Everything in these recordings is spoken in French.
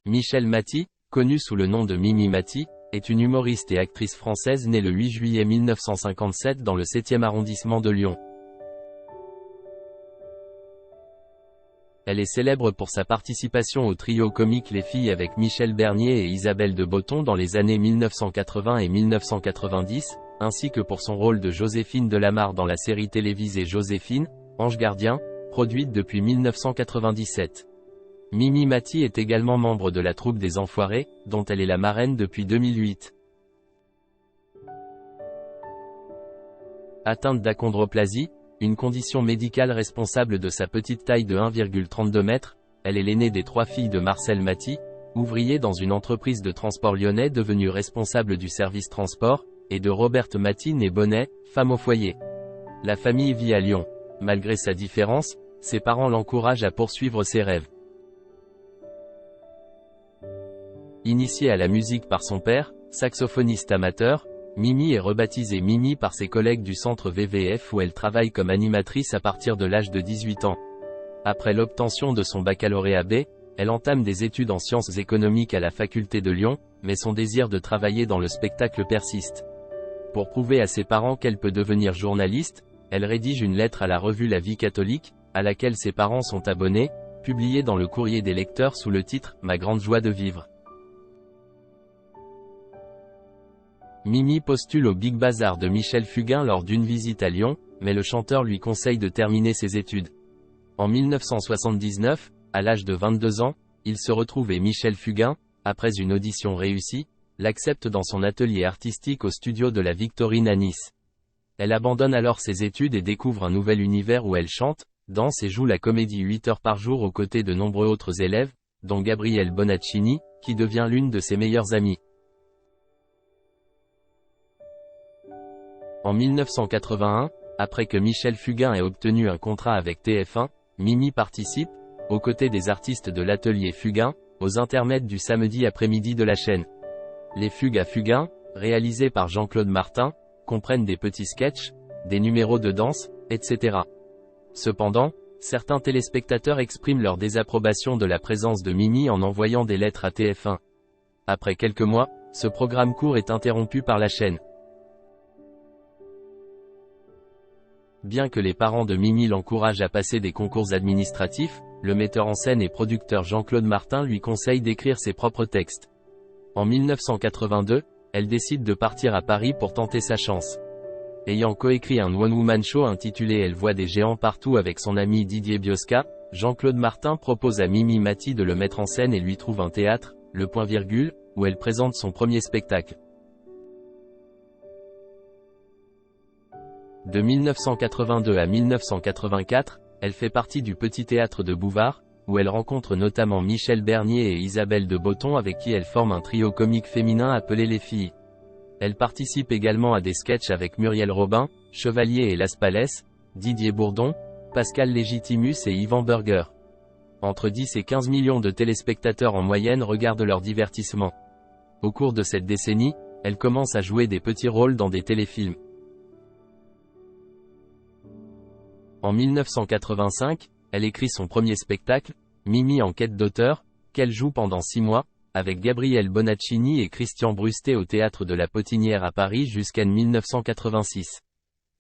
Michèle Maty, connue sous le nom de Mimi Maty, est une humoriste et actrice française née le 8 juillet 1957 dans le 7e arrondissement de Lyon. Elle est célèbre pour sa participation au trio comique Les Filles avec Michel Bernier et Isabelle de Botton dans les années 1980 et 1990, ainsi que pour son rôle de Joséphine Delamarre dans la série télévisée Joséphine, Ange Gardien, produite depuis 1997. Mimi Maty est également membre de la troupe des Enfoirés, dont elle est la marraine depuis 2008. Atteinte d'achondroplasie, une condition médicale responsable de sa petite taille de 1,32 m, elle est l'aînée des 3 filles de Marcel Maty, ouvrier dans une entreprise de transport lyonnais devenue responsable du service transport, et de Roberte Maty née Bonnet, femme au foyer. La famille vit à Lyon. Malgré sa différence, ses parents l'encouragent à poursuivre ses rêves. Initiée à la musique par son père, saxophoniste amateur, Mimi est rebaptisée Mimi par ses collègues du centre VVF où elle travaille comme animatrice à partir de l'âge de 18 ans. Après l'obtention de son baccalauréat B, elle entame des études en sciences économiques à la faculté de Lyon, mais son désir de travailler dans le spectacle persiste. Pour prouver à ses parents qu'elle peut devenir journaliste, elle rédige une lettre à la revue La Vie catholique, à laquelle ses parents sont abonnés, publiée dans le courrier des lecteurs sous le titre « Ma grande joie de vivre ». Mimi postule au Big Bazar de Michel Fugain lors d'une visite à Lyon, mais le chanteur lui conseille de terminer ses études. En 1979, à l'âge de 22 ans, il se retrouve et Michel Fugain, après une audition réussie, l'accepte dans son atelier artistique au studio de la Victorine à Nice. Elle abandonne alors ses études et découvre un nouvel univers où elle chante, danse et joue la comédie 8 heures par jour aux côtés de nombreux autres élèves, dont Gabrielle Bonaccini, qui devient l'une de ses meilleures amies. En 1981, après que Michel Fugain ait obtenu un contrat avec TF1, Mimi participe, aux côtés des artistes de l'atelier Fugain, aux intermèdes du samedi après-midi de la chaîne. Les Fugues à Fugain, réalisés par Jean-Claude Martin, comprennent des petits sketchs, des numéros de danse, etc. Cependant, certains téléspectateurs expriment leur désapprobation de la présence de Mimi en envoyant des lettres à TF1. Après quelques mois, ce programme court est interrompu par la chaîne. Bien que les parents de Mimi l'encouragent à passer des concours administratifs, le metteur en scène et producteur Jean-Claude Martin lui conseille d'écrire ses propres textes. En 1982, elle décide de partir à Paris pour tenter sa chance. Ayant coécrit un one-woman show intitulé Elle voit des géants partout avec son ami Didier Biosca, Jean-Claude Martin propose à Mimi Maty de le mettre en scène et lui trouve un théâtre, le Point Virgule, où elle présente son premier spectacle. De 1982 à 1984, elle fait partie du Petit Théâtre de Bouvard, où elle rencontre notamment Michel Bernier et Isabelle de Botton avec qui elle forme un trio comique féminin appelé Les Filles. Elle participe également à des sketchs avec Muriel Robin, Chevalier et Las Palais, Didier Bourdon, Pascal Légitimus et Yvan Burger. Entre 10 et 15 millions de téléspectateurs en moyenne regardent leur divertissement. Au cours de cette décennie, elle commence à jouer des petits rôles dans des téléfilms. En 1985, elle écrit son premier spectacle, Mimi en quête d'auteur, qu'elle joue pendant 6 mois, avec Gabrielle Bonaccini et Christian Brusté au Théâtre de la Potinière à Paris jusqu'en 1986.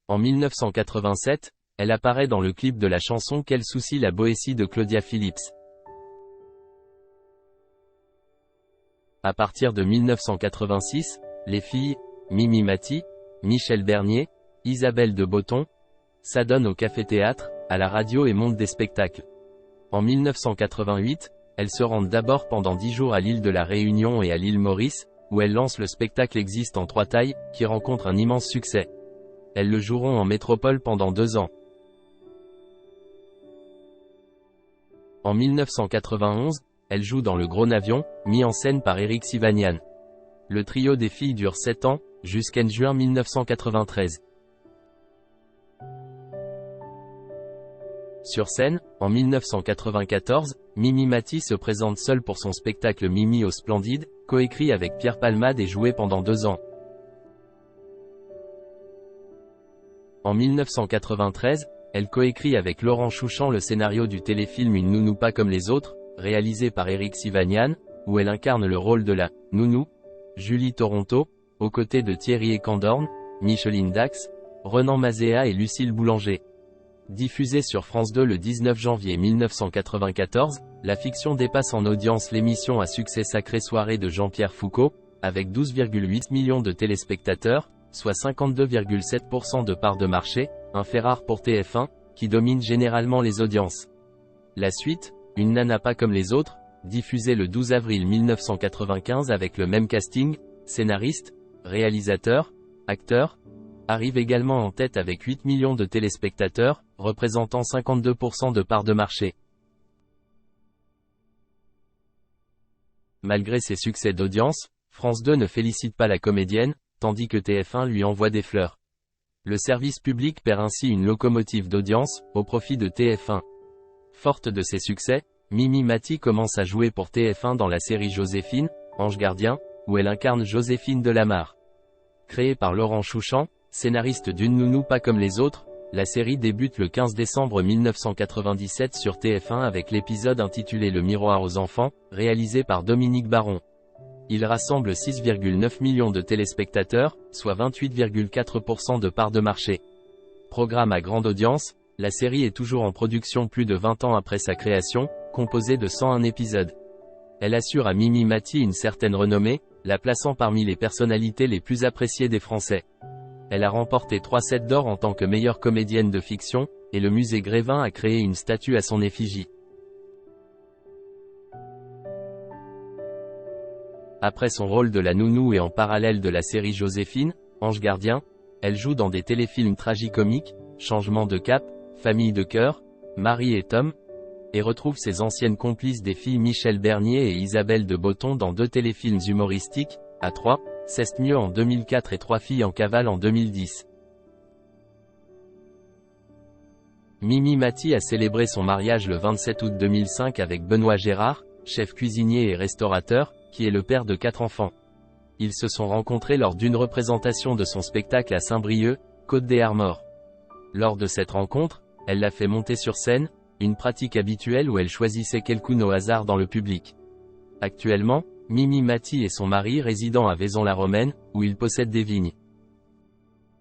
En 1987, elle apparaît dans le clip de la chanson Quel souci la Boétie de Claudia Phillips. À partir de 1986, les filles, Mimi Maty, Michel Bernier, Isabelle de Botton, s'adonnent au café-théâtre, à la radio et montent des spectacles. En 1988, elles se rendent d'abord pendant 10 jours à l'île de la Réunion et à l'île Maurice, où elles lancent le spectacle Existe en 3 tailles, qui rencontre un immense succès. Elles le joueront en métropole pendant 2 ans. En 1991, elles jouent dans Le Gros Navion, mis en scène par Éric Sivanian. Le trio des filles dure 7 ans, jusqu'en juin 1993. Sur scène, en 1994, Mimi Maty se présente seule pour son spectacle Mimi au Splendide, coécrit avec Pierre Palmade et joué pendant 2 ans. En 1993, elle coécrit avec Laurent Chouchan le scénario du téléfilm Une nounou pas comme les autres, réalisé par Éric Sivanian, où elle incarne le rôle de la « nounou », Julie Toronto, aux côtés de Thierry Ekandorn, Micheline Dax, Renan Mazéa et Lucille Boulanger. Diffusée sur France 2 le 19 janvier 1994, la fiction dépasse en audience l'émission à succès Sacrée soirée de Jean-Pierre Foucault, avec 12,8 millions de téléspectateurs, soit 52,7% de part de marché, un fait rare pour TF1, qui domine généralement les audiences. La suite, Une nana pas comme les autres, diffusée le 12 avril 1995 avec le même casting, scénariste, réalisateur, acteur, arrive également en tête avec 8 millions de téléspectateurs, représentant 52% de part de marché. Malgré ses succès d'audience, France 2 ne félicite pas la comédienne, tandis que TF1 lui envoie des fleurs. Le service public perd ainsi une locomotive d'audience, au profit de TF1. Forte de ses succès, Mimi Mati commence à jouer pour TF1 dans la série Joséphine, Ange gardien, où elle incarne Joséphine Delamarre. Créée par Laurent Chouchan, scénariste d'Une nounou pas comme les autres, la série débute le 15 décembre 1997 sur TF1 avec l'épisode intitulé Le miroir aux enfants, réalisé par Dominique Baron. Il rassemble 6,9 millions de téléspectateurs, soit 28,4% de part de marché. Programme à grande audience, la série est toujours en production plus de 20 ans après sa création, composée de 101 épisodes. Elle assure à Mimi Mati une certaine renommée, la plaçant parmi les personnalités les plus appréciées des Français. Elle a remporté 3 sets d'or en tant que meilleure comédienne de fiction, et le musée Grévin a créé une statue à son effigie. Après son rôle de la nounou et en parallèle de la série Joséphine, Ange gardien, elle joue dans des téléfilms tragicomiques, Changement de cap, Famille de cœur, Marie et Tom, et retrouve ses anciennes complices des filles Michel Bernier et Isabelle de Botton dans 2 téléfilms humoristiques, à 3, C'est mieux en 2004 et 3 filles en cavale en 2010. Mimi Mati a célébré son mariage le 27 août 2005 avec Benoît Gérard, chef cuisinier et restaurateur, qui est le père de 4 enfants. Ils se sont rencontrés lors d'une représentation de son spectacle à Saint-Brieuc, Côte-des-Armors. Lors de cette rencontre, elle l'a fait monter sur scène, une pratique habituelle où elle choisissait quelqu'un au hasard dans le public. Actuellement, Mimi Mati et son mari résident à Vaison-la-Romaine, où ils possèdent des vignes.